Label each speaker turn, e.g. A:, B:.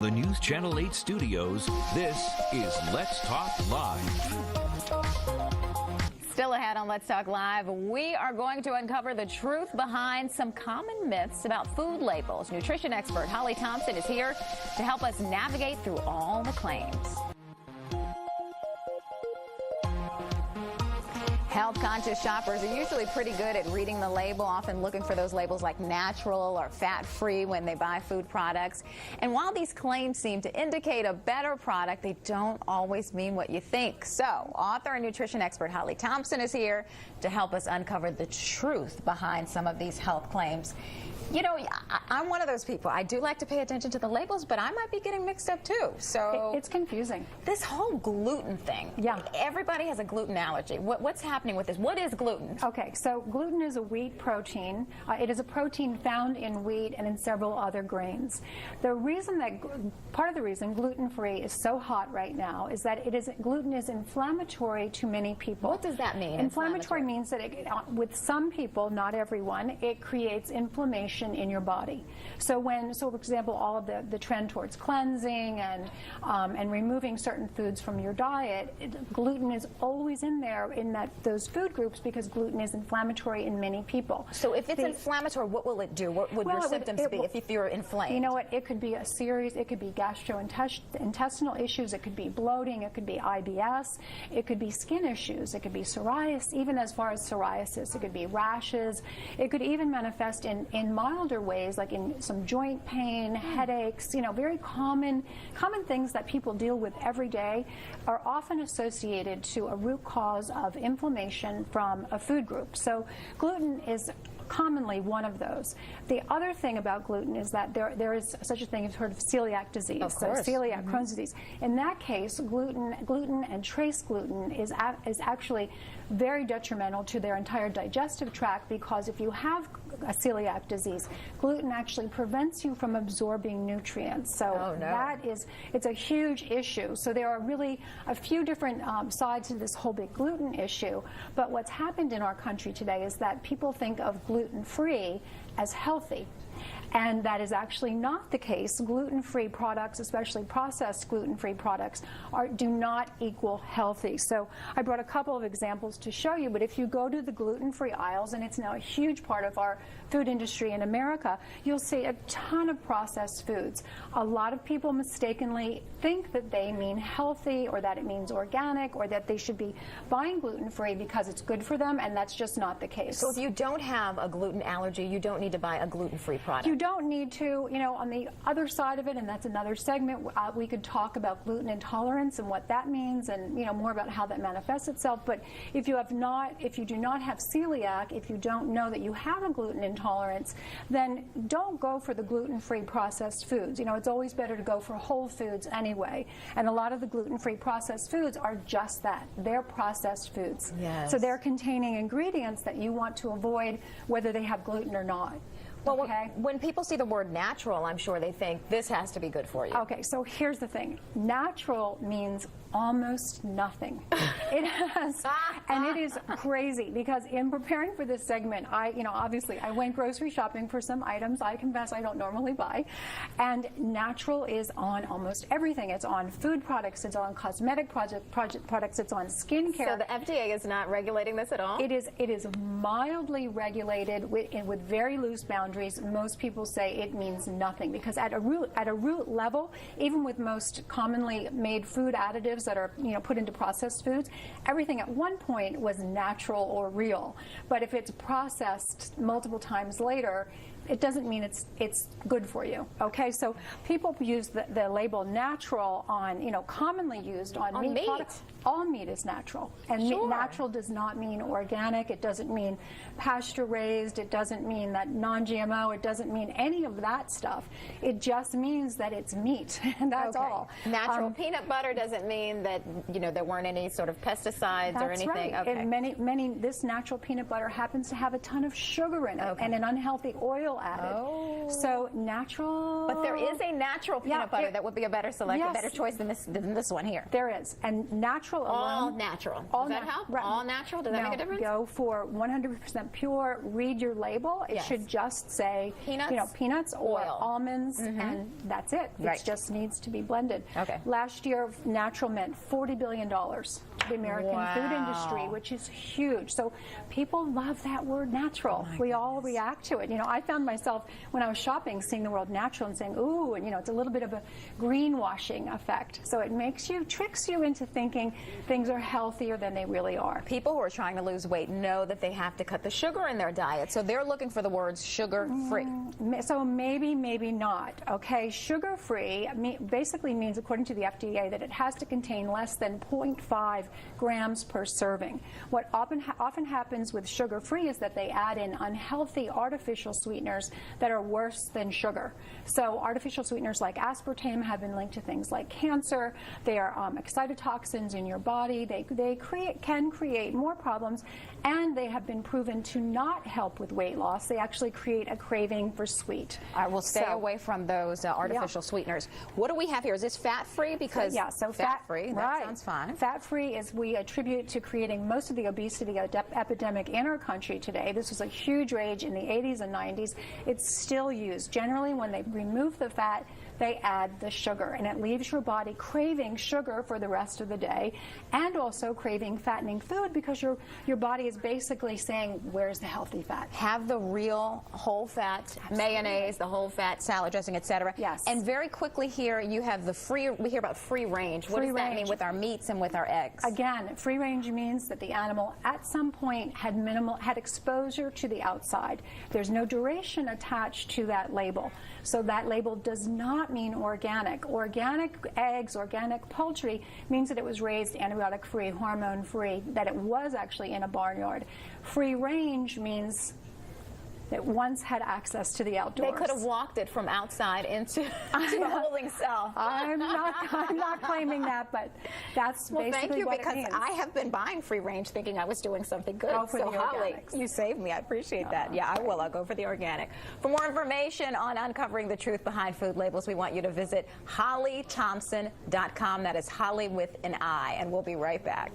A: The News Channel 8 studios, this is Let's Talk Live.
B: Still ahead on Let's Talk Live, we are going to uncover the truth behind some common myths about food labels. Nutrition expert Holli is here to help us navigate through all the claims. Health-conscious shoppers are usually pretty good at reading the label, often looking for those labels like natural or fat-free when they buy food products. And while these claims seem to indicate a better product, they don't always mean what you think. So, author and nutrition expert Holli is here to help us uncover the truth behind some of these health claims. You know, I'm one of those people. I do like to pay attention to the labels, but I might be getting mixed up too. So
C: it's confusing.
B: This whole gluten thing.
C: Yeah.
B: Everybody has a gluten allergy. What's happening with this? What is gluten?
C: Okay, so gluten is a wheat protein. It is a protein found in wheat and in several other grains. The reason that part of the reason gluten-free is so hot right now is that gluten is inflammatory to many people.
B: What does that mean?
C: Inflammatory means that with some people, not everyone, it creates inflammation in your body. So for example, all of the trend towards cleansing and removing certain foods from your diet, gluten is always in there in those food groups because gluten is inflammatoral in many people.
B: So if it's inflammatory, what will it do? What would your symptoms be if you're inflamed?
C: You know what? It could be a series. It could be gastrointestinal issues. It could be bloating. It could be IBS. It could be skin issues. It could be psoriasis. Even as far as psoriasis, it could be rashes. It could even manifest in milder ways, like in some joint pain, headaches. You know, very common things that people deal with every day are often associated to a root cause of inflammation from a food group. So gluten is commonly one of those. The other thing about gluten is that there is such a thing as sort of celiac disease, so celiac Crohn's disease. In that case, gluten and trace gluten is actually very detrimental to their entire digestive tract, because if you have a celiac disease, gluten actually prevents you from absorbing nutrients. So it's a huge issue. So there are really a few different sides to this whole big gluten issue. But what's happened in our country today is that people think of gluten-free as healthy. And that is actually not the case. Gluten-free products, especially processed gluten-free products, do not equal healthy. So I brought a couple of examples to show you, but if you go to the gluten-free aisles, and it's now a huge part of our food industry in America, you'll see a ton of processed foods. A lot of people mistakenly think that they mean healthy, or that it means organic, or that they should be buying gluten-free because it's good for them, and that's just not the case.
B: So if you don't have a gluten allergy, you don't need to buy a gluten-free product?
C: You don't need to. You know, on the other side of it, and that's another segment, we could talk about gluten intolerance and what that means, and more about how that manifests itself. But if you do not have celiac, if you don't know that you have a gluten intolerance, then don't go for the gluten-free processed foods. It's always better to go for whole foods anyway. And a lot of the gluten-free processed foods are just that. They're processed foods.
B: Yes.
C: So they're containing ingredients that you want to avoid whether they have gluten or not.
B: Well, when people see the word natural, I'm sure they think this has to be good for you.
C: Okay, so here's the thing. Natural means almost nothing. It has, and it is crazy, because in preparing for this segment, obviously I went grocery shopping for some items I confess I don't normally buy, and natural is on almost everything. It's on food products, it's on cosmetic products, it's on skincare.
B: So the FDA is not regulating this at all?
C: It is mildly regulated with very loose boundaries. Most people say it means nothing, because at a root level, even with most commonly made food additives that are put into processed foods, everything at one point was natural or real. But if it's processed multiple times later, it doesn't mean it's good for you. Okay, so people use the label natural on, commonly used on meat products. All meat is natural, and natural does not mean organic. It doesn't mean pasture raised. It doesn't mean that non-GMO. It doesn't mean any of that stuff. It just means that it's meat, and that's all.
B: Natural peanut butter doesn't mean that there weren't any sort of pesticides or anything.
C: That's right. And this natural peanut butter happens to have a ton of sugar in it and an unhealthy oil added. So natural.
B: But there is a natural peanut butter that would be a better
C: Yes.
B: better choice than this one here.
C: There is. And natural
B: All
C: alone.
B: natural.
C: All
B: Does that help?
C: right.
B: All natural? Does that
C: No,
B: make a difference?
C: Go for 100% pure. Read your label. It
B: Yes.
C: should just say
B: Peanuts,
C: peanuts or
B: oil.
C: almonds, and that's it.
B: Right.
C: It just needs to be blended.
B: Okay.
C: Last year, natural meant $40 billion to the American food industry, which is huge. So people love that word natural. We all react to it. I found myself when I was shopping seeing the word natural and saying, ooh, and it's a little bit of a greenwashing effect. So it tricks you into thinking things are healthier than they really are.
B: People who are trying to lose weight know that they have to cut the sugar in their diet, so they're looking for the words sugar-free.
C: So maybe not. Okay, sugar-free basically means, according to the FDA, that it has to contain less than 0.5 grams per serving. What often happens with sugar-free is that they add in unhealthy artificial sweeteners that are worse than sugar. So artificial sweeteners like aspartame have been linked to things like cancer. They are excitotoxins in your body. They can create more problems, and they have been proven to not help with weight loss. They actually create a craving for sweet.
B: All right, we'll stay away from those artificial sweeteners. What do we have here? Is this fat-free? Because
C: so
B: fat-free, that
C: right.
B: sounds fine.
C: Fat-free is we attribute to creating most of the obesity epidemic in our country today. This was a huge rage in the 80s and 90s. It's still used. Generally, when they remove the fat, they add the sugar, and it leaves your body craving sugar for the rest of the day, and also craving fattening food, because your body is basically saying, where's the healthy fat?
B: Have the real whole fat mayonnaise, the whole fat salad dressing, etc.
C: Yes.
B: And very quickly here, you have the free. We hear about free range. What does that mean with our meats and with our eggs?
C: Again, free range means that the animal at some point had exposure to the outside. There's no duration attached to that label. So that label does not mean organic. Organic eggs, organic poultry means that it was raised antibiotic-free, hormone-free, that it was actually in a barnyard. Free range means that once had access to the outdoors.
B: They could have walked it from outside into the holding cell.
C: I'm not claiming that, but that's basically what it means.
B: Thank you, because I have been buying free range thinking I was doing something good.
C: Go for the
B: Holly,
C: organics.
B: you saved me. I appreciate that. Yeah, I will. I'll go for the organic. For more information on uncovering the truth behind food labels, we want you to visit HolliThompson.com. That is Holly with an I, and we'll be right back.